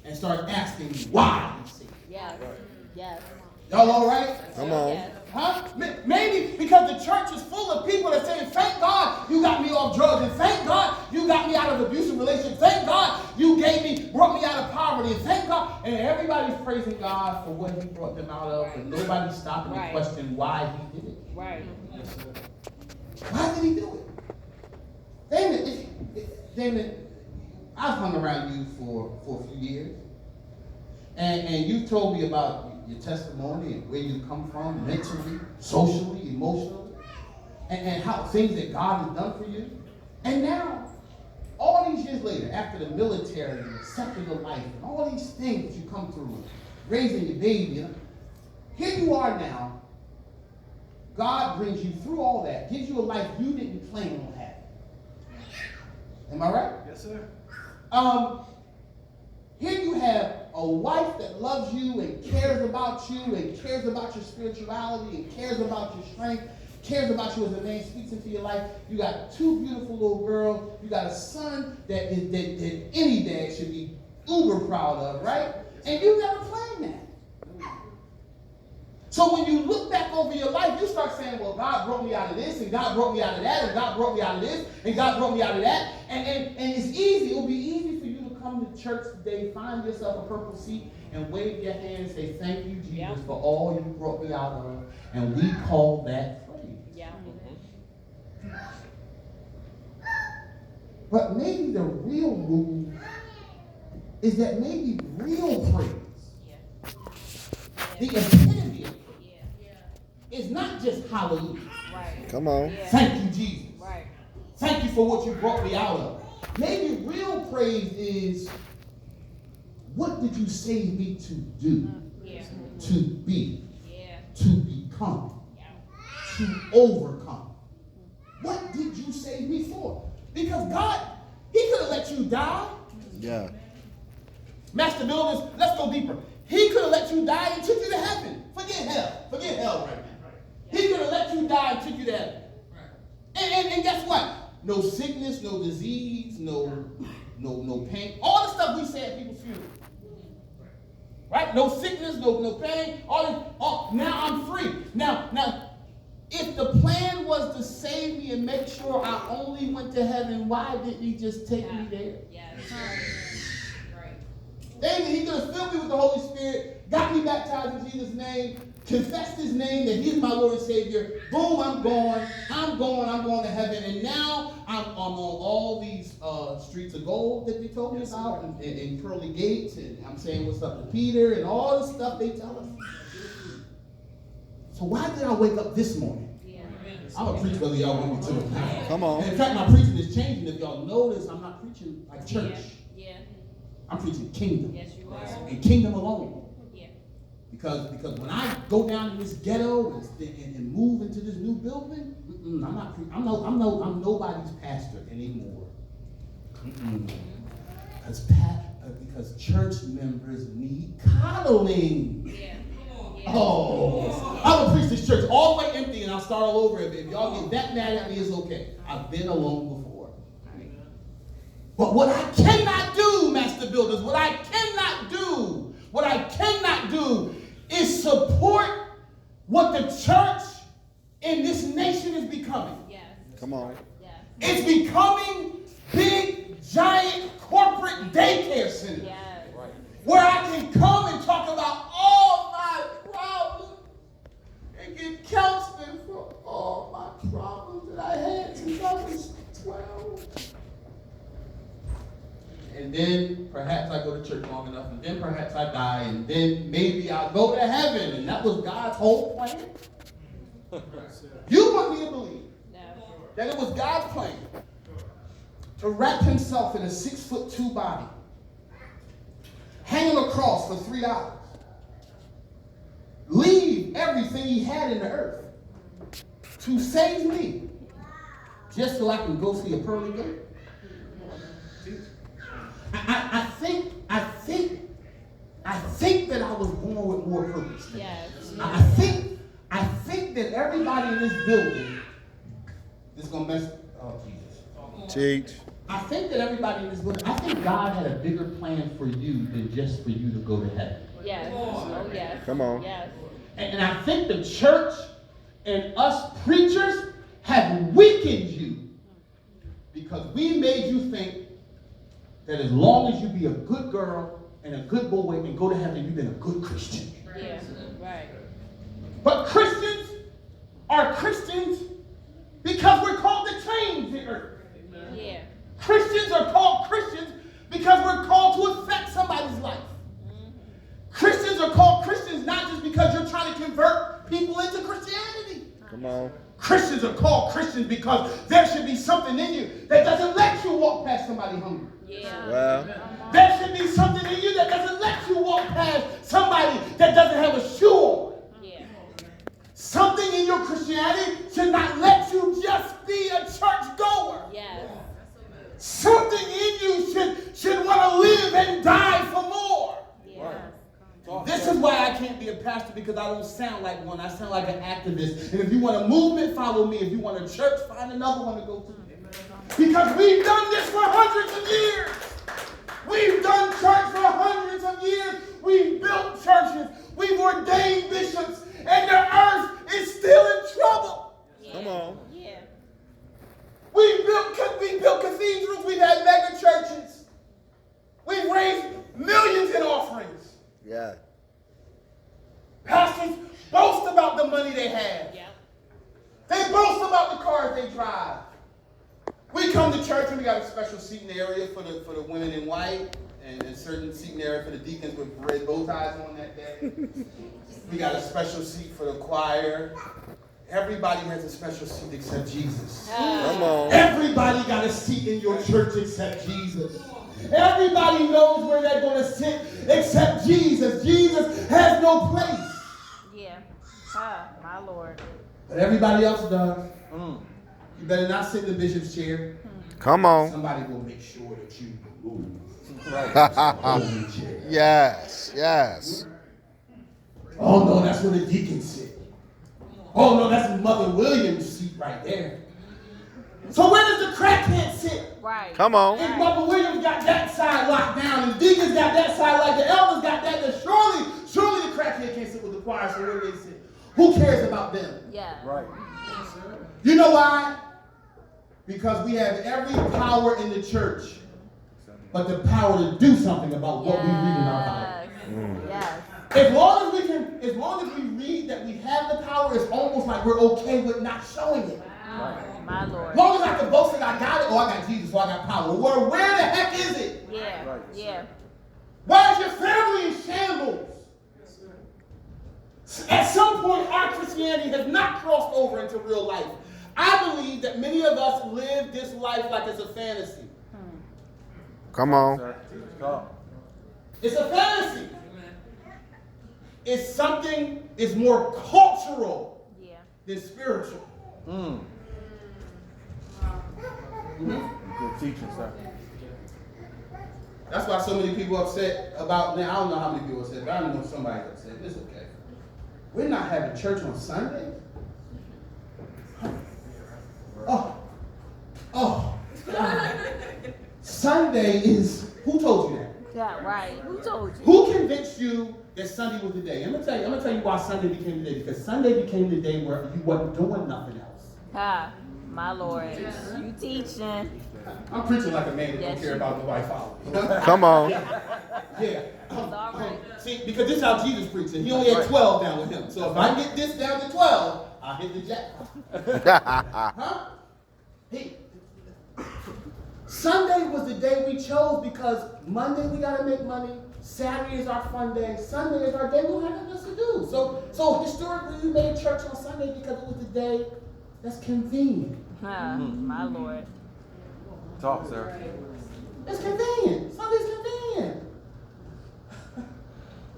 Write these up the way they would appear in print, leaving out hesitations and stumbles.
and start asking me why he's saved. Yes. Yes. Y'all all right? Come on. Yes. Huh? Maybe because the church is full of people that saying, thank God you got me off drugs, and thank God you got me out of abusive relationships, thank God you brought me out of poverty, and thank God, and everybody's praising God for what he brought them out of, and nobody's stopping to question why he did it. Right. Why did he do it? Damon, I've hung around you for a few years, and you told me about your testimony and where you come from mentally, socially, emotionally, and how things that God has done for you. And now, all these years later, after the military and the secular life and all these things you come through, raising your baby, here you are now. God brings you through all that, gives you a life you didn't plan on having. Am I right? Yes, sir. Here you have a wife that loves you and cares about you and cares about your spirituality and cares about your strength, cares about you as a man, speaks into your life. You got two beautiful little girls. You got a son that any dad should be uber proud of, right? And you never planned that. So when you look back over your life, you start saying, well, God brought me out of this, and God brought me out of that, and God brought me out of this, and God brought me out of that. And it's easy. It'll be easy for you to come to church today, find yourself a purple seat, and wave your hand and say, thank you, Jesus, for all you brought me out of. And we call that praise. Yeah. But maybe the real move is that maybe real praise, the epitome of praise, is not just hallelujah. Right. Come on. Yeah. Thank you, Jesus. Right. Thank you for what you brought me out of. Maybe real praise is, what did you save me to do, to be, to become, to overcome? What did you save me for? Because God, he could have let you die. Yeah. Master builders, let's go deeper. He could have let you die and took you to heaven. Forget hell. Forget hell right now. He could have let you die and took you to heaven. And guess what? No sickness, no disease, no pain. All the stuff we say at people's funerals. Right? No sickness, no pain. Now I'm free. Now, if the plan was to save me and make sure I only went to heaven, why didn't he just take me there? Yes. Right. David, he could have filled me with the Holy Spirit, got me baptized in Jesus' name, confessed his name, that he's my Lord and Savior. Boom, I'm going to heaven. And now I'm on all these streets of gold that they told me about, and pearly gates, and I'm saying what's up to Peter, and all the stuff they tell us. So why did I wake up this morning? I'm going to preach whether y'all want me to or not. Come on. And in fact, my preaching is changing. If y'all notice, I'm not preaching like church. Yeah. I'm preaching kingdom. Yes, you are. And kingdom alone. Yeah. Because when I go down in this ghetto and move into this new building, I'm nobody's pastor anymore. Because church members need coddling. Yeah. Oh, I will preach this church all the way empty, and I'll start all over. If y'all get that mad at me, it's okay. I've been alone before. But what I cannot do, master builders, what I cannot do is support what the church in this nation is becoming. Yes. Come on. Yes. It's becoming big, giant, corporate daycare centers. Yes. Where I can come and talk about all my problems and get counseling for all my problems that I had since I was 12. And then perhaps I go to church long enough, and then perhaps I die, and then maybe I'll go to heaven. And that was God's whole plan. You want me to believe that it was God's plan to wrap himself in a 6'2" body, hang on a cross for $3, leave everything he had in the earth to save me, just so I can go see a pearly gate? I think that I was born with more purpose. Yes. I think that everybody in this building is gonna mess. Oh Jesus! Teach. I think that everybody in this building, I think God had a bigger plan for you than just for you to go to heaven. Yes. Oh, yes. Come on. Yes. And I think the church and us preachers have weakened you because we made you think that as long as you be a good girl and a good boy and go to heaven, you've been a good Christian. Yeah. Right. But Christians are Christians because we're called to change the earth. Yeah. Christians are called Christians because we're called to affect somebody's life. Christians are called Christians not just because you're trying to convert people into Christianity. Come on. Christians are called Christians because there should be something in you that doesn't let you walk past somebody hungry. Yeah. Well, There should be something in you that doesn't let you walk past somebody that doesn't have a shoe on. Yeah. Something in your Christianity should not let you just be a church goer. Yes. Something in you should want to live and die for more. Yeah. This is why I can't be a pastor, because I don't sound like one. I sound like an activist. And if you want a movement, follow me. If you want a church, find another one to go to. Because we've done this for hundreds of years. We've done church for hundreds of years. We've built churches. We've ordained bishops. And the earth is still in trouble. Yeah. come on. Yeah. We built cathedrals. We've had mega churches. We've raised millions in offerings. Yeah. Pastors boast about the money they have. Yeah. They boast about the cars they drive. We come to church and we got a special seating area for the women in white and a certain seating area for the deacons with red bow ties on that day. We got a special seat for the choir. Everybody has a special seat except Jesus. Come on. Everybody got a seat in your church except Jesus. Everybody knows where they're going to sit except Jesus. Jesus has no place. Yeah. My Lord. But everybody else does. You better not sit in the bishop's chair. Come on. Somebody will make sure that you move. Yes. Yes. Oh no, that's where the deacons sit. Oh no, that's Mother Williams' seat right there. So where does the crackhead sit? Right. Come on. If Mother Williams got that side locked down, and deacons got that side, like the elders got that, then surely the crackhead can't sit with the choir, so where do they sit? Who cares about them? Yeah. Right. You know why? Because we have every power in the church, but the power to do something about what we read in our Bible. Yes. As long as we read that we have the power, it's almost like we're okay with not showing it. My Lord. As long as I can boast that I got it, oh, I got Jesus, so I got power. Well, where the heck is it? Yeah. Yeah. Why is your family in shambles? At some point, our Christianity has not crossed over into real life. I believe that many of us live this life like it's a fantasy. Come on. It's a fantasy. It's something, it's more cultural Yeah. than spiritual. Good teaching, sir. That's why so many people upset about, now I don't know how many people are upset, but I know somebody's upset. It's okay. We're not having church on Sunday. Oh. Sunday is, who told you that? Yeah, right. Who told you? Who convinced you that Sunday was the day? I'm gonna tell you why Sunday became the day. Because Sunday became the day where you wasn't doing nothing else. My Lord. You teaching. I'm preaching like a man that Yes, don't care you about nobody following. Come on. Yeah. all right. See, because this is how Jesus preached. He only had 12 down with him. So if I get this down to 12, I'll hit the jackpot. Huh? Hey. Sunday was the day we chose because Monday we gotta make money. Saturday is our fun day. Sunday is our day we don't have nothing else to do. So historically we made church on Sunday because it was the day that's convenient. My Lord. Talk, sir. It's convenient. Sunday's convenient.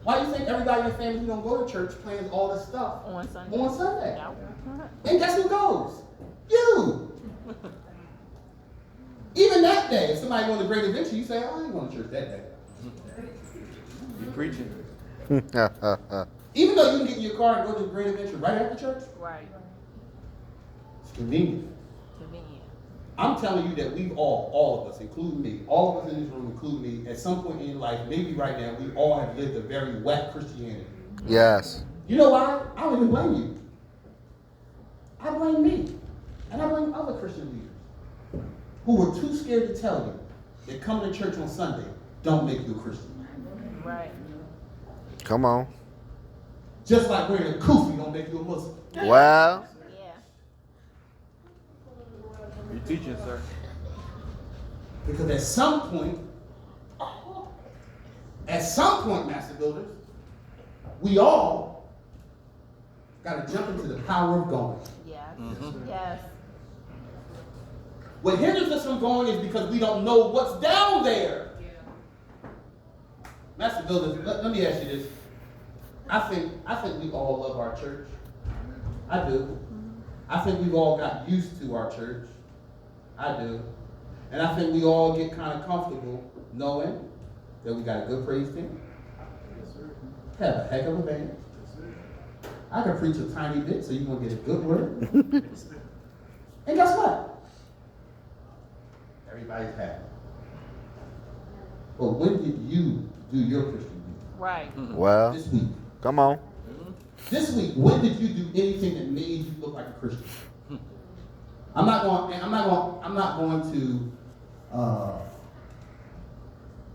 Why do you think everybody in your family who don't go to church plans all this stuff On Sunday. on Sunday? Yeah. And guess who goes? You. Even that day, if somebody going to Great Adventure, you say, oh, I ain't going to church that day. You preaching. Even though you can get in your car and go to Great Adventure right after church, Right. it's convenient. Convenient. I'm telling you that we've all of us, including me, all of us in this room, including me, at some point in life, maybe right now, we all have lived a very wet Christianity. Yes. You know why? I don't even blame you. I blame me. And I blame other Christian leaders who were too scared to tell you that coming to church on Sunday don't make you a Christian. Right. Come on. Just like wearing a kufi don't make you a Muslim. Well. Yeah. You're teaching, sir. Because at some point, Master Builders, we all got to jump into the power of going. Yes. Yes. What hinders us from going is because we don't know what's down there. Master Builders, let me ask you this. I think we all love our church. I do. I think we've all got used to our church. I do. And I think we all get kind of comfortable knowing that we got a good praise team. Have a heck of a band. I can preach a tiny bit so you're going to get a good word. And guess what? Everybody's happy. But when did you do your Christian week? Right. Well. This week. Come on. This week, when did you do anything that made you look like a Christian? I'm not going to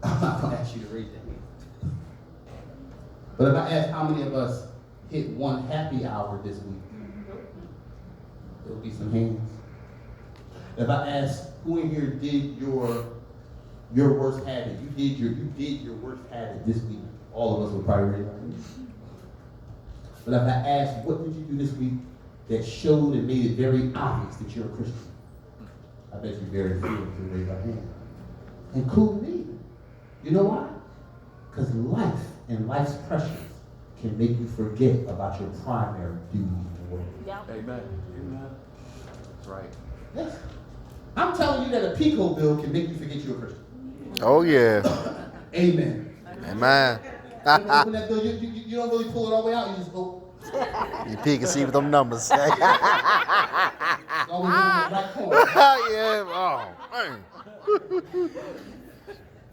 ask you to raise your hand. But if I ask how many of us hit one happy hour this week, there will be some hands. If I ask who in here did your worst habit, you did your worst habit this week, all of us would probably raise our hands. But if I ask what did you do this week that showed and made it very obvious that you're a Christian, I bet you very few would raise our hand, including me. You know why? Because life and life's pressures can make you forget about your primary duty in the world. Yep. Amen. Amen. That's right. Yes. I'm telling you that a Pico bill can make you forget you're a Christian. Oh, yeah. Amen. Amen. You open that bill, you don't really pull it all the way out, you just go. You peek and see what them numbers say. It's always in the right corner. Yeah. Oh, man.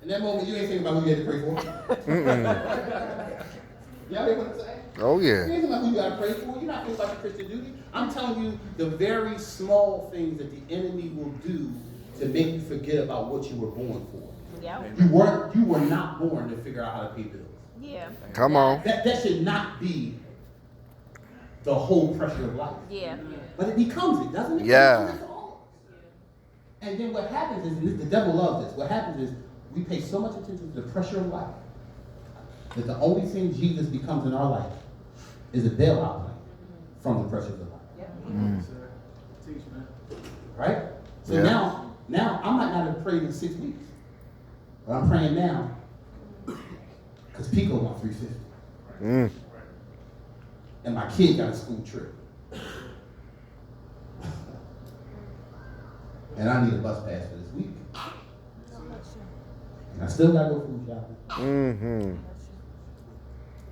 In that moment, you ain't thinking about who you had to pray for. Y'all hear what I'm saying? Oh, You yeah. ain't thinking about who you got to pray for. You're not thinking about your Christian duty. I'm telling you the very small things that the enemy will do to make you forget about what you were born for. Yep. You were not born to figure out how to pay bills. Yeah. Come on. That should not be the whole pressure of life. Yeah. But it becomes it, doesn't it? Yeah. It becomes it all. And then what happens is, the devil loves this, what happens is we pay so much attention to the pressure of life that the only thing Jesus becomes in our life is a bailout plan from the pressures of life. Mm. Right? So Yeah. now I might not have prayed in 6 weeks. But I'm praying now because Pico want 350. Mm. And my kid got a school trip. And I need a bus pass for this week. And I still gotta go food shopping. Mm-hmm.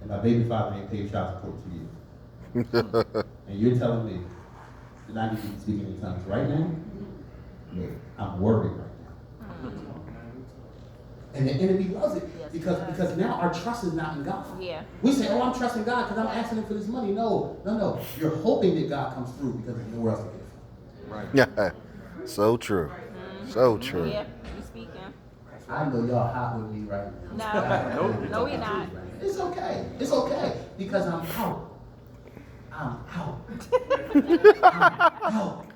And my baby father ain't paid child support 2 years. And you're telling me that I need to be speaking in tongues right now? Look, I'm worried right now. And the enemy loves it because now our trust is not in God. Yeah. We say, oh, I'm trusting God because I'm asking him for this money. No. You're hoping that God comes through because there's nowhere else to get it from. Right. Yeah. So true. So true. Yeah. You speaking? I know y'all hot with me right now. No. No, we not. It's okay. It's okay because I'm out. I'm out. I'm out.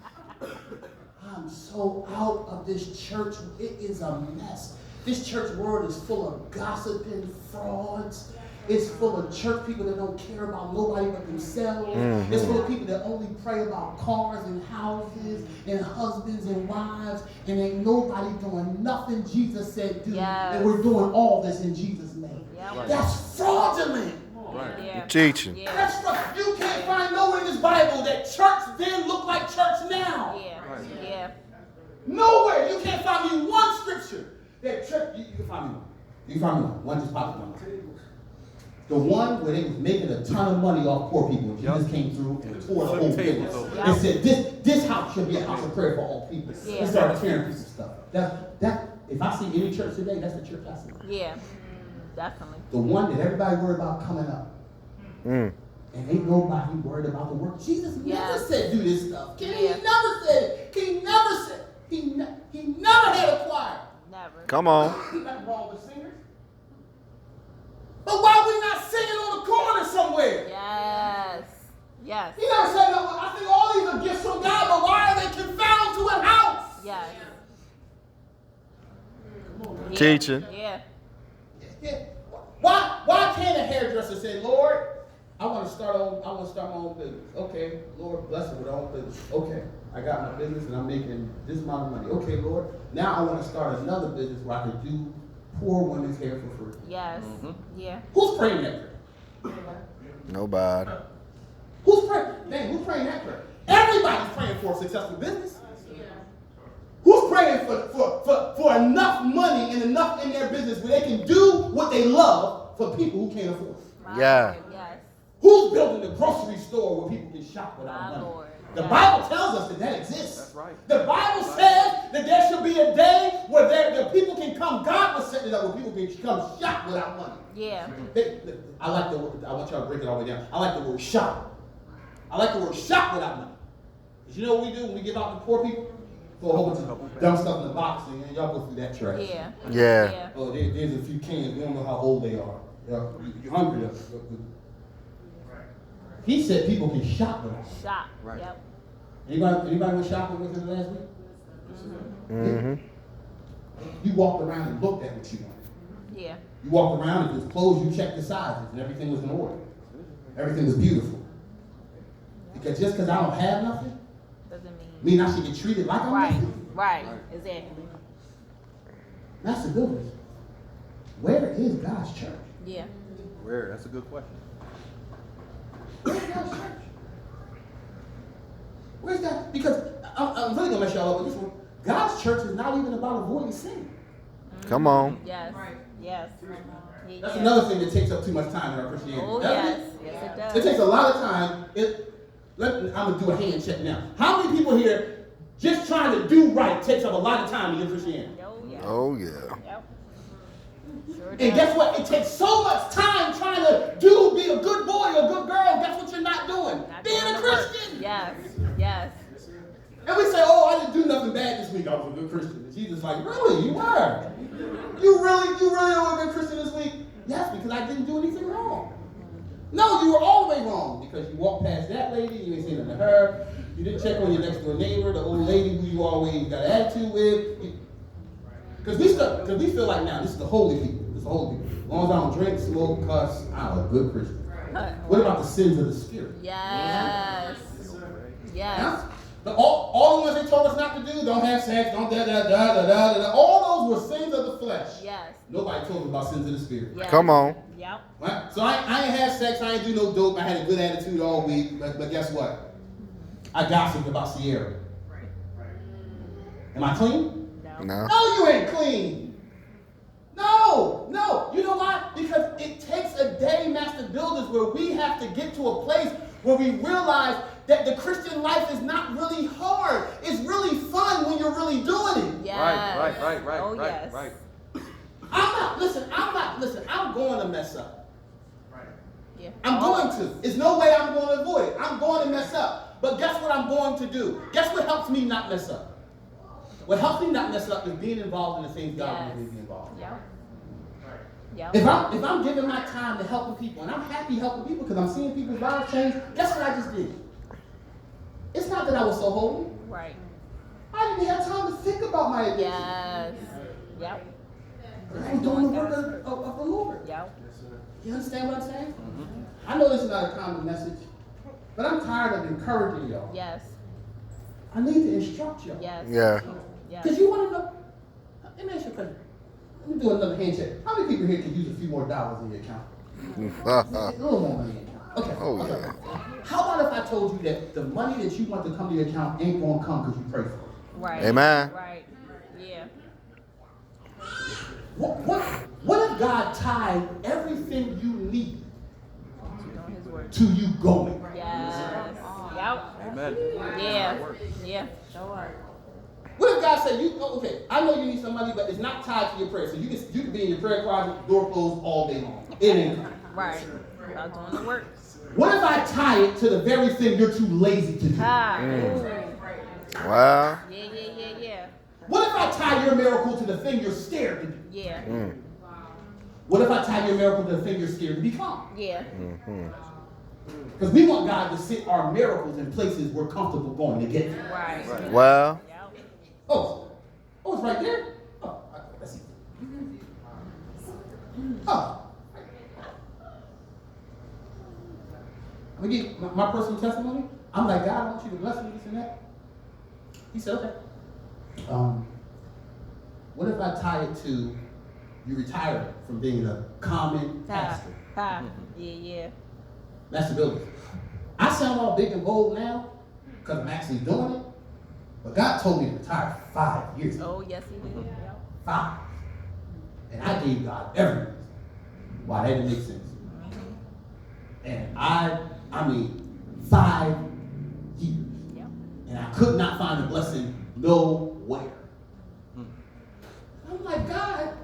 I'm so out of this church. It is a mess. This church world is full of gossiping, frauds. It's full of church people that don't care about nobody but themselves. Mm-hmm. It's full of people that only pray about cars and houses and husbands and wives, and ain't nobody doing nothing Jesus said do. Yes. And we're doing all this in Jesus' name. Yeah. That's fraudulent. Right. Yeah. Teaching. Yeah. That's you can't find nowhere in this Bible that church then look like church now. Yeah. Right. Yeah. Nowhere. You can't find me one scripture that church. You can find me one. You can find me one. One just popped in my mind. The one where they was making a ton of money off poor people. Jesus Yup. came through and tore the whole Tables business. over. And said, this house should be a house of prayer for all people. Yeah. And started tearing pieces of stuff. If I see any church today, that's the church I see. Yeah. Definitely. The one that everybody worried about coming up. Mm. And ain't nobody worried about the work. Jesus never Yes. said do this stuff. He Yeah. never said it. He never said. He never had a choir. Never. Come on. Ain't nothing wrong with singers. But why we not singing on the corner somewhere? Yes. Yes. He never said no. I think all these are gifts from God, but why are they confounded to a house? Yes. Yeah. Teaching. Yeah. Yeah. Why can't a hairdresser say, Lord, I want to start my own business. Okay, Lord, bless it with my own business. Okay, I got my business and I'm making this amount of money. Okay, Lord, now I want to start another business where I can do poor women's hair for free. Yes. Yeah. Who's praying that prayer? Nobody. Who's praying? Dang, who's praying that prayer? Everybody's praying for a successful business. Who's praying for enough money and enough in their business where they can do what they love for people who can't afford? My Yeah. Lord, yes. Who's building the grocery store where people can shop without My money? Lord. The Yeah. Bible tells us that exists. That's right. The Bible says that there should be a day where the people can come. God was setting it up where people can come shop without money. Yeah. I like the word. I want y'all to break it all the way down. I like the word shop. I like the word shop without money. 'Cause you know what we do when we give out to poor people? Throw a whole bunch of dumb stuff in the box and y'all go through that trash. Yeah. Yeah. Yeah. Oh, there's a few cans. We don't know how old they are. You're hungry. He said people can shop with us. Shop. Right. Yep. Anybody went shopping with him last week? Mm-hmm. You walked around and looked at what you wanted. Yeah. You walked around and just clothes, you checked the sizes, and everything was in order. Everything was beautiful. Because just because I don't have nothing, Doesn't mean. mean I should get treated like I'm Right. nothing. Right. Exactly. Master Builders, where is God's church? Yeah. Where? That's a good question. Where's God's church? Where's God? Because I'm really gonna mess y'all up with this one. God's church is not even about avoiding sin. Come on. Yes. Yes. Yeah, That's yeah. another thing that takes up too much time in our Christianity. Oh doesn't yes. it? Yes, it It does. takes a lot of time. I'm gonna do a hand check now. How many people here just trying to do right takes up a lot of time in your Christianity? Oh yeah. Oh yeah. Yep. Sure And does. guess what? It takes so much time trying to be a good boy or a good girl. Guess what you're not doing? Not Being doing a the work. Christian. Yes. Yes. And we say, oh, I didn't do nothing bad this week. I was a good Christian. And Jesus is like, really? You were? You really are a good Christian this week? Yes, because I didn't do anything wrong. No, you were all the way wrong because you walked past that lady, you ain't seen nothing to her. You didn't check on your next door neighbor, the old lady who you always got an attitude with. Because we feel like now, this is the holy people. This is the holy people. As long as I don't drink, smoke, cuss, I'm a good Christian. What about the sins of the spirit? Yes. Yes. Huh? All the ones they told us not to do, don't have sex, don't da. All those were sins of the flesh. Yes. Nobody told us about sins of the spirit. Yes. Come on. Yep. Right? So I ain't had sex, I ain't do no dope, I had a good attitude all week, but guess what? I gossiped about Sierra. Am I clean? No. No. No, you ain't clean. No. You know why? Because it takes a day, Master Builders, where we have to get to a place where we realize that the Christian life is not really hard. It's really fun when you're really doing it. Yes. Right. Oh right. yes. Right. I'm going to mess up. Yeah. I'm going to. There's no way I'm going to avoid it. I'm going to mess up. But guess what I'm going to do? Guess what helps me not mess up? What helps me not mess up is being involved in the things God wants me to be involved in. Yep. Yep. If I'm giving my time to helping people, and I'm happy helping people because I'm seeing people's lives change, guess what I just did? It's not that I was so holy. Right. I didn't have time to think about my addiction. Yes. Yep. I was doing the work of the Lord. Yep. You understand what I'm saying? I know this is not a common message, but I'm tired of encouraging y'all. Yes. I need to instruct y'all. Yes. Yeah. Yes. Because you want to know. Let me ask you a question. Let me do another handshake. How many people here could use a few more dollars in your account? A little more money in your account. Okay. Oh, okay. yeah. How about if I told you that the money that you want to come to your account ain't going to come because you pray for it? Right. Amen. Right. Yeah. What if God tied everything you need to you going. Yes. Yep. Amen. Yeah. Yeah. What if God said, okay, I know you need some money, but it's not tied to your prayer. So you can be in your prayer closet, door closed all day long. It ain't coming. Right. About doing the work. What if I tie it to the very thing you're too lazy to do? Ah. Wow. Yeah. What if I tie your miracle to the thing you're scared to do? Yeah. What if I tie your miracle to the thing you're scared to become? Yeah. Because we want God to sit our miracles in places we're comfortable going to get them. Right. Well. Yep. Oh, it's right there? Oh, let's see. Oh. I'm going to give you my personal testimony. I'm like, God, I want you to bless me, this and that. He said, okay. What if I tie it to you retiring from being a common pastor? Yeah. Master builder. I sound all big and bold now because I'm actually doing it. But God told me to retire 5 years ago. Oh, yes, he did. Yep. 5. And I gave God every reason why that didn't make sense. And I mean, 5 years. Yep. And I could not find a blessing nowhere. I'm like, God,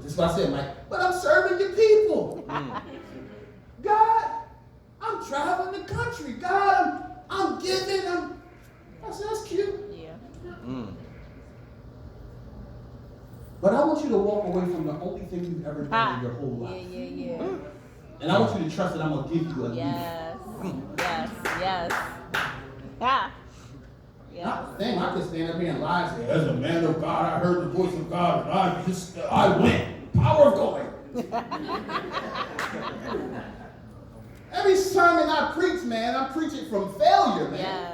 this is what I said, Mike, but I'm serving your people. God, I'm traveling the country. God, I'm giving. I said, that's cute. Yeah. But I want you to walk away from the only thing you've ever done in your whole life. Yeah. And I want you to trust that I'm going to give you a lead. Yes. Dang, I could stand up here and lie and say, as a man of God, I heard the voice of God, and I went. Power of going. Every sermon I preach, man, I'm preaching from failure, man. Yes.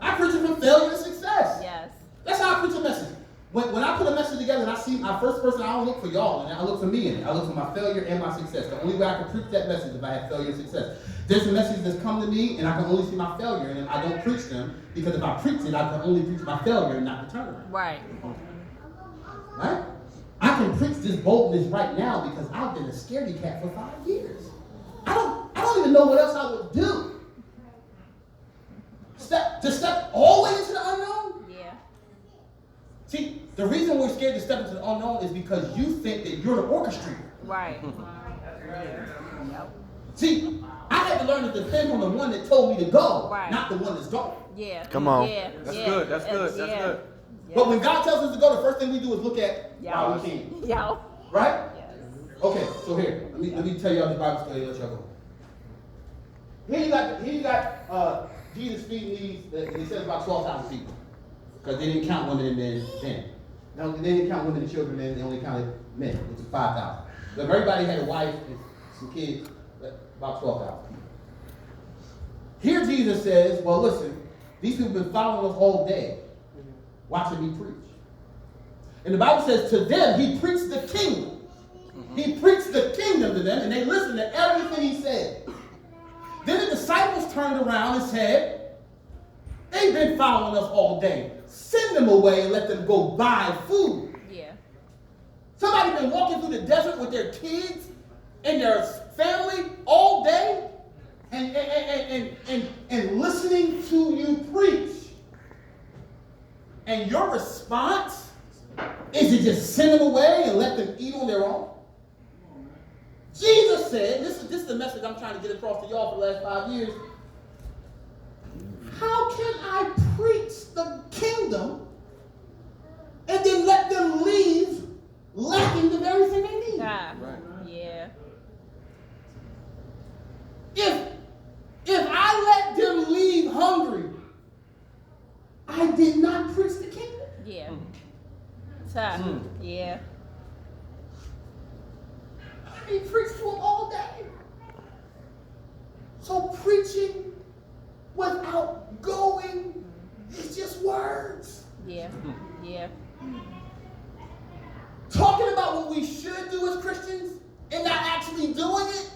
I preach it from failure to success. Yes. That's how I preach a message. When I put a message together and I see my first person, I don't look for y'all, and I look for me in it. I look for my failure and my success. The only way I can preach that message is if I have failure and success. There's a message that's come to me, and I can only see my failure, and I don't preach them, because if I preach it, I can only preach my failure and not the turnaround. Right. Right? I can preach this boldness right now because I've been a scaredy cat for 5 years. I don't even know what else I would do. To step all the way into the unknown? Yeah. See, the reason we're scared to step into the unknown is because you think that you're the orchestrator. Right. See, I had to learn to depend on the one that told me to go, Right. not the one that's going. Yeah. Come on. Yeah. That's yeah. good. That's good. That's Yeah. good. Yeah. But when God tells us to go, the first thing we do is look at why we came. Yeah. Right? Yes. Okay, so here, let me tell y'all the Bible story and let y'all go. Here you got Jesus feeding these, and he says about 12,000 people. Because they didn't count women and men then. No, they didn't count women and children then, they only counted men, which is 5,000. So if everybody had a wife and some kids, about 12,000 people. Here Jesus says, well listen, these people have been following us all day, watching me preach. And the Bible says to them, he preached the kingdom. He preached the kingdom to them, and they listened to everything he said. Then the disciples turned around and said, they've been following us all day. Send them away and let them go buy food. Yeah. Somebody been walking through the desert with their kids and their family all day and listening to you preach. And your response is to just send them away and let them eat on their own? Jesus said, this is the message I'm trying to get across to y'all for the last 5 years. How can I preach the kingdom and then let them leave lacking the very thing they need? Ah. Right. Yeah. If I let them leave hungry, I did not preach the kingdom. Yeah. Yeah. He preached to them all day. So preaching without going is just words. Yeah. Yeah. Talking about what we should do as Christians and not actually doing it,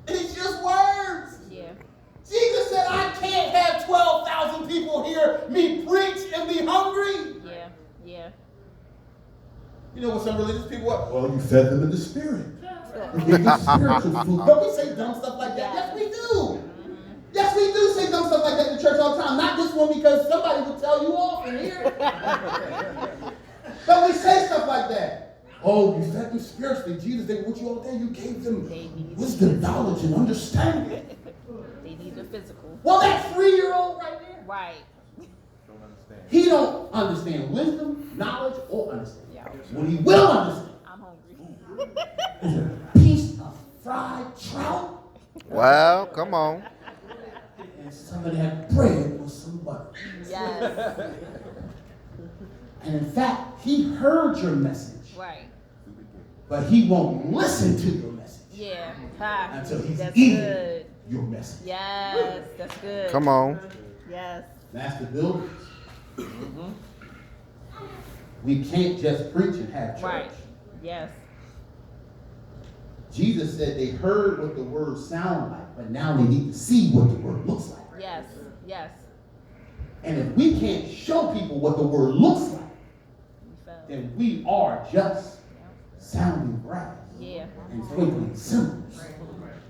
it's just words. Yeah. Jesus said, I can't have 12,000 people hear me preach and be hungry. Yeah. Yeah. You know what some religious people are? Well, you fed them in the spirit. They gave them spiritual food. Don't we say dumb stuff like that? Yes, we do. Yes, we do say dumb stuff like that in church all the time. Not this one because somebody will tell you off in here. But we say stuff like that. Oh, you fed them spiritually. Jesus, they were with you all day. You gave them wisdom, knowledge, and understanding. They need the physical. Well, that 3-year-old right there. Right. Don't understand. He don't understand wisdom, knowledge, or understanding. Yeah. What he will understand I'm hungry. is a piece of fried trout Well, come on. and some of that bread with some butter. Yes. And in fact, he heard your message, Right. but he won't listen to your message Yeah. Ha. until he's That's eating good. your message. Yes. That's good. Come on. Yes. Master builders. We can't just preach and have church. Right. Yes. Jesus said they heard what the word sound like, but now they need to see what the word looks like. Yes. Yes. And if we can't show people what the word looks like, We felt. then we are just sounding brass Yeah. and twinkling cymbals.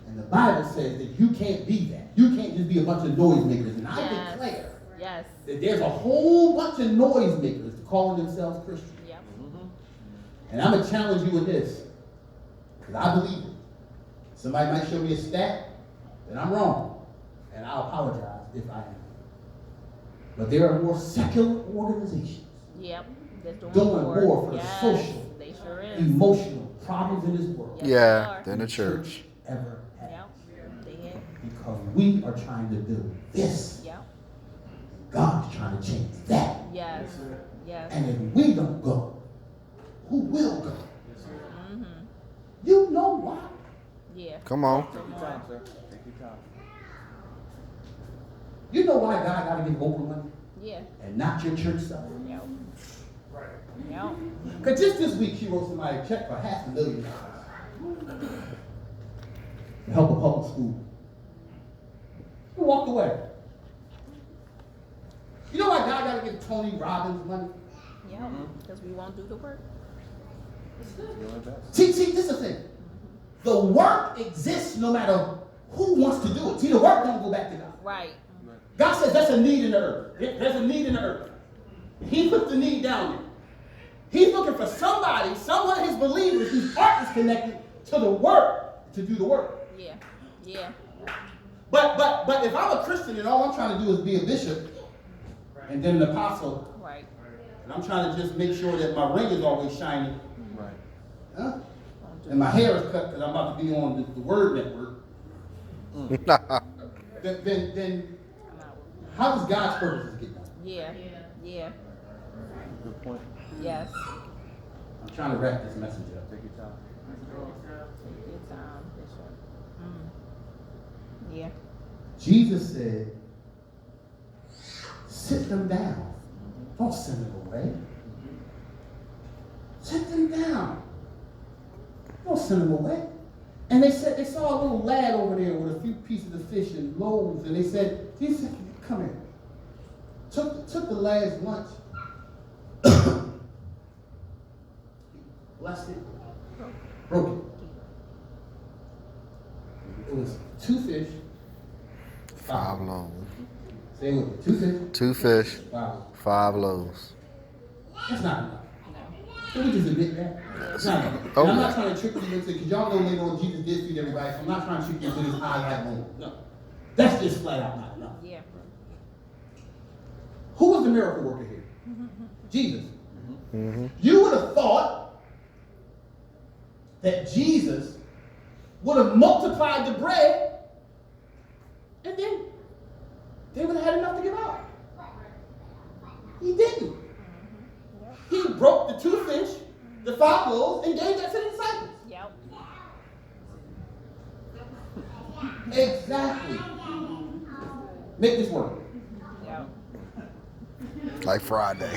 And the Bible says that you can't be that. You can't just be a bunch of noisemakers. And I Yes. declare Yes. that there's a whole bunch of noisemakers calling themselves Christians. Yep. And I'm going to challenge you with this, because I believe it. Somebody might show me a stat that I'm wrong, and I'll apologize if I am. But there are more secular organizations Yep. They're doing doing more for the yes. social, They sure is. emotional problems in this world Yes, Yeah, they are. than the church. ever had. Yep. They is. Because we are trying to do this. Yep. God's trying to change that. Yes. Yes. And if we don't go, who will go? Mm-hmm. You know why? Yeah. Come on. Take your time, sir. Take your time. You know why God got to give Oprah money Yeah. and not your church stuff? Yep. Yep. Because just this week, she wrote somebody a check for $500,000 to help a public school. He walked away. You know why God got to give Tony Robbins money? Yep. Because we won't do the work. Doing best. See, this is the thing. The work exists no matter who wants to do it. See, the work don't go back to God. Right. God says that's a need in the earth. There's a need in the earth. He put the need down there. He's looking for somebody, someone of his believers whose heart is connected to the work to do the work. Yeah. Yeah. But if I'm a Christian and all I'm trying to do is be a bishop and then an apostle, Right. and I'm trying to just make sure that my ring is always shining, Right. huh? And my hair is cut because I'm about to be on the Word Network, then I'm out. how does God's purposes get done? Yeah. Yeah. Good point. Yes. I'm trying to wrap this message up. Take your time. Take your time, Bishop. Yeah. Jesus said, sit them down. Don't send them away. Sit them down. Don't send them away. And they said they saw a little lad over there with a few pieces of fish and loaves, and they said, Jesus, come here. Took the lad's lunch. Blessed it. Broke it. It was 2 fish. 5 loaves. Say it with me. 2 fish. 2 fish, 5. 5 loaves. That's not enough. No. Can we just admit that? It's not enough. Oh, And I'm yeah. not trying to trick you into, because y'all know later on Jesus did feed everybody, so I'm not trying to trick you into this I have moment. No. That's just flat out not enough. Yeah. Who was the miracle worker here? Jesus. Mm-hmm. You would have thought that Jesus would have multiplied the bread, and then they would have had enough to give out. He didn't. He broke the 2 fish, the 5 loaves, and gave that to the disciples. Yep. Exactly. Make this work. Yep. Like Friday.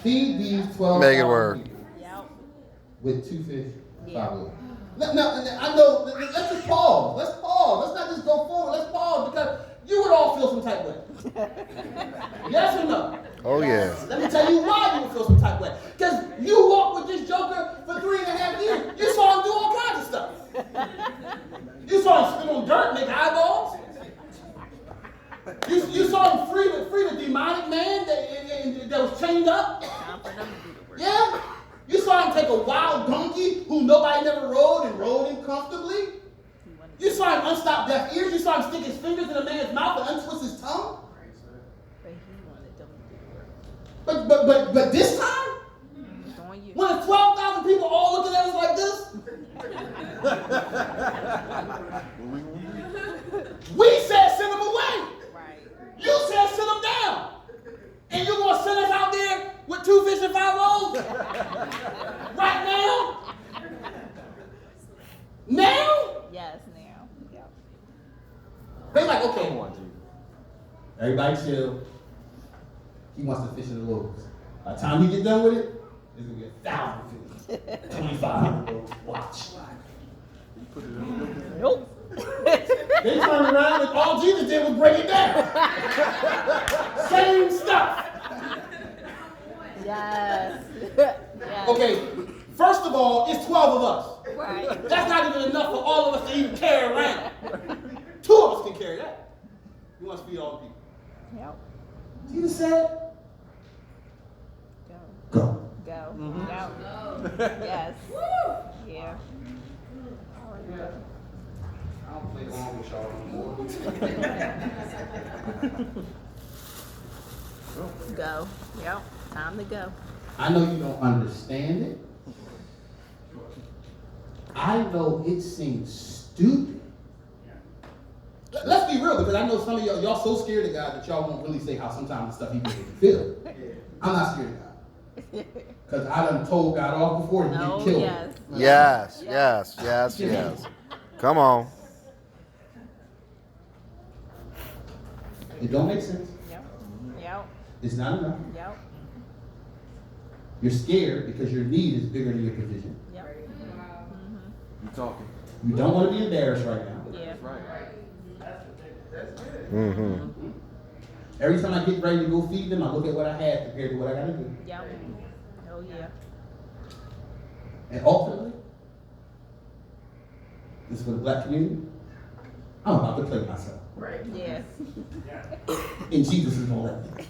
Feed these 12 Make it work. people Yep. with 2 fish, 5 Yeah. loaves. Now, I know, let's just pause. Let's pause. Let's not just go forward. Let's pause, because you would all feel some type of way. Yes or no? Oh, yeah. Let me tell you why you would feel some type of way. Because you walk with this joker take a wild donkey who nobody never rode and rode him comfortably. You saw him unstop deaf ears. You saw him stick his fingers in a man's mouth and untwist his tongue. But he wanted them to do work. But this time, It's on you. when 12,000 people all looking at us like this, What we gonna do? we said send them away. Right. You said send them down. And you're going to send us out there with 2 fish and 5 loaves? Right now? Now? Yes, now. Yep. They like, okay, Come on, G. everybody chill. He wants to fish in the loaves. By the time he get done with it, it's going to be 1,000 fish. 2,500. Watch. You put it in the liquor. Nope. They turn around and all Jesus did was break it down. Same stuff. Yes. Yes. Okay, first of all, it's 12 of us. Right. That's not even enough for all of us to even carry around. 2 of us can carry that. You want to feed all the people. Yep. Jesus said, Go. go. Go. Yep. Yes. Yeah. I don't play along with y'all anymore. Go. Yep. Time to go. I know you don't understand it. I know it seems stupid. Let's be real, because I know some of y'all so scared of God that y'all won't really say how sometimes the stuff he makes you feel. I'm not scared of God. Because I done told God off before and he Oh, didn't kill me. yes. Yes. Come on. It don't make sense. Yep. Yep. It's not enough. Yep. You're scared because your need is bigger than your provision. Yep. You talking. You don't want to be embarrassed right now. Yeah. That's right. Mm-hmm. Every time I get ready to go feed them, I look at what I had compared to what I got to do. Yep. Oh yeah. And ultimately, this is for the black community. I'm about to play myself. Yeah. And Jesus is going to let me.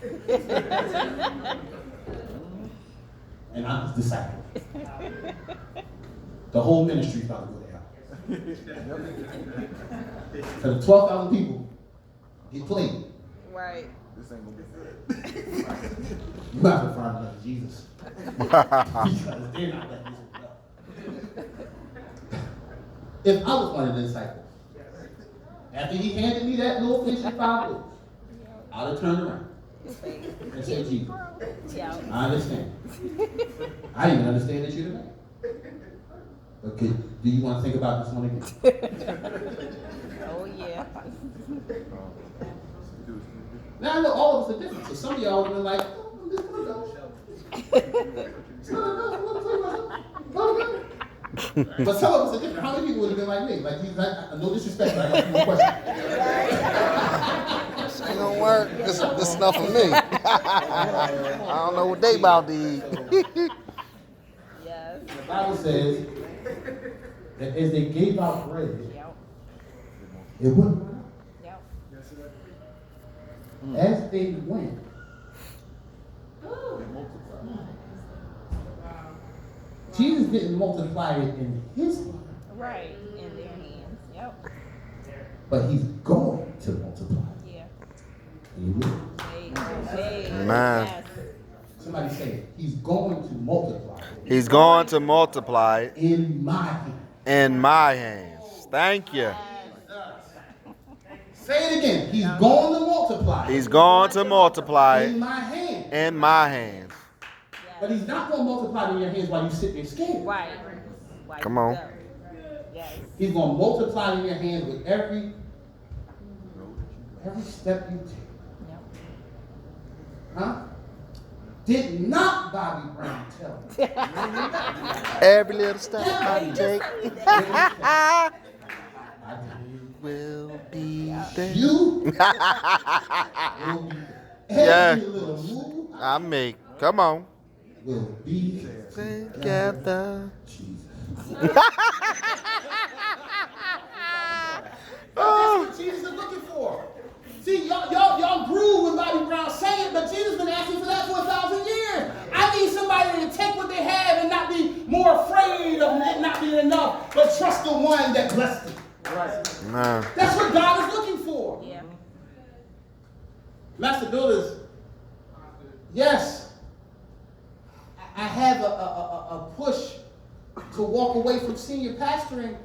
And I'm his disciple. The whole ministry is about to go down. So the 12,000 people get played. Right. This ain't gonna be good. You have to find another Jesus. Because they're not letting this one go. If I was one of the disciples, after he handed me that little fish and 5 loaves, I'd have turned around and said, Jesus, Yeah. I understand. I didn't even understand that you're the man. Okay, do you want to think about this one again? Oh yeah. Now I know all of us are different, so some of y'all would have been like, oh, I'm just gonna go. But some of us are different. How many people would have been like me? Like, no disrespect, but I got a few more questions. This ain't gonna work. This is not for me. I don't know what they about to eat. Yes. The Bible says that as they gave out bread, Yep. it wouldn't run out. Yep. As they went, Jesus didn't multiply it in his life, Right. In their hands. Yep. but he's going to multiply it. Yeah. He will. Hey. Man. Yes. Somebody say it. He's going to multiply it He's going to multiply it in my hand. in my hands. Thank you. Say it again. He's going to multiply it He's going to multiply in it my hand. in my hands. But he's not going to multiply it in your hands while you sit there scared. Right. Why Come you on. go? Yes. He's going to multiply it in your hands with every step you take. Yep. Huh? Did not Bobby Brown tell me? Every little step I take I will be there. did. You will be there. Yeah. Every little move I make. Come on. will be Together. Jesus. Oh. That's what Jesus is looking for. See, y'all grew when Bobby Brown sang it, but Jesus been asking for that for 1,000 years. I need somebody to take what they have and not be more yourself, but trust the one that blessed you. Man. That's what God is looking for. Yeah. Master Builders, yes, I have a push to walk away from senior pastoring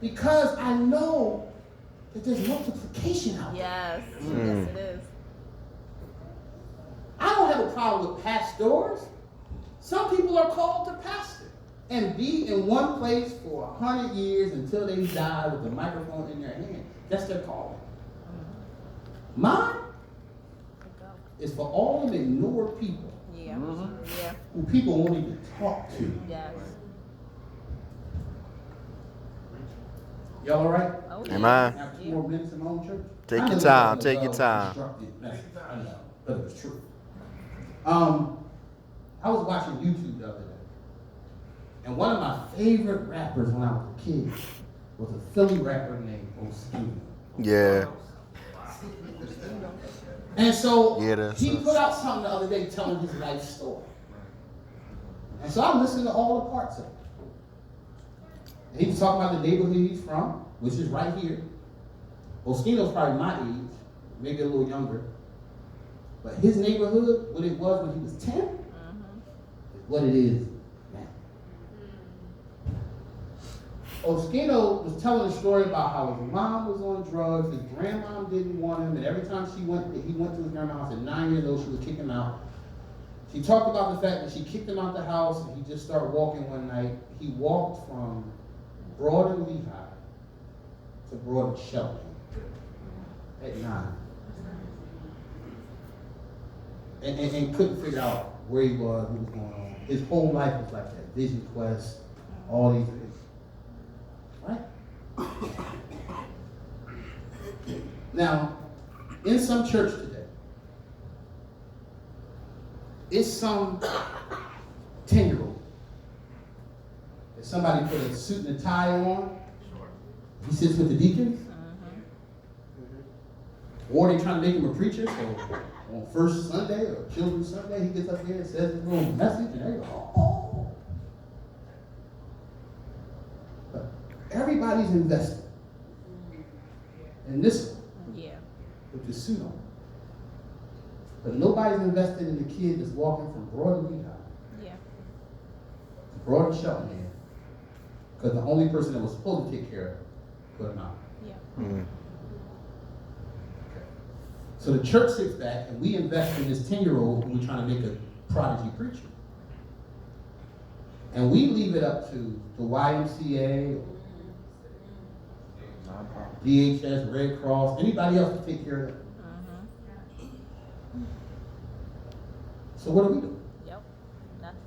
because I know that there's multiplication out there. Yes. Yes, it is. I don't have a problem with pastors. Some people are called to pastor and be in one place for 100 years until they die with the microphone in their hand. That's their calling. Mine is for all them ignored people Yeah. Yeah. who people won't even talk to. Yes. Y'all all right? Oh, yeah. Amen. I have 2 more minutes in my own church. Take I your know time, that was take your a time. constructed message. I know, but it was true. I was watching YouTube the other day, and one of my favorite rappers when I was a kid was a Philly rapper named Oskino. Yeah. And so Yeah, that's he us. put out something the other day telling his life story. And so I'm listening to all the parts of it. And he was talking about the neighborhood he's from, which is right here. Oskino's probably my age, maybe a little younger. But his neighborhood, what it was when he was 10, is what it is now. Oskino was telling a story about how his mom was on drugs, his grandmom didn't want him, and every time he went to his grandma's house at 9 years old, she would kick him out. She talked about the fact that she kicked him out the house, and he just started walking one night. He walked from Broad and Lehigh to Broad and Shelton at 9. And couldn't figure out where he was, what was going on. His whole life was like that. Vision Quest, all these things. Right? Now, in some church today, it's some 10-year-old. If somebody put a suit and a tie on, he sits with the deacons. Or they trying to make him a preacher, so on first Sunday or Children's Sunday, he gets up there and says his little message, and they go, oh. But everybody's invested in this one Yeah. with the suit on. But nobody's invested in the kid that's walking from Broad to Lehigh Yeah. to Broad to Shelton here, because the only person that was supposed to take care of him put him out. Yeah. Mm. So the church sits back and we invest in this 10-year-old who we're trying to make a prodigy preacher. And we leave it up to the YMCA, or DHS, Red Cross, anybody else to take care of it. So what do we do? Yep. Nothing.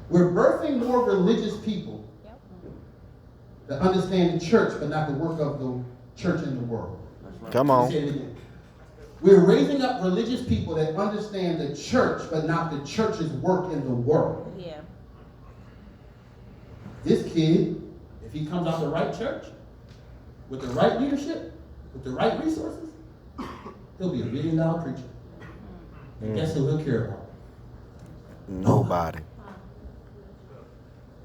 We're birthing more religious people Yep. that understand the church but not the work of the church in the world. Come Let me on. say it again. We're raising up religious people that understand the church but not the church's work in the world. Yeah. This kid, if he comes out the right church, with the right leadership, with the right resources, he'll be $1 billion preacher. And guess who he'll care about? Nobody.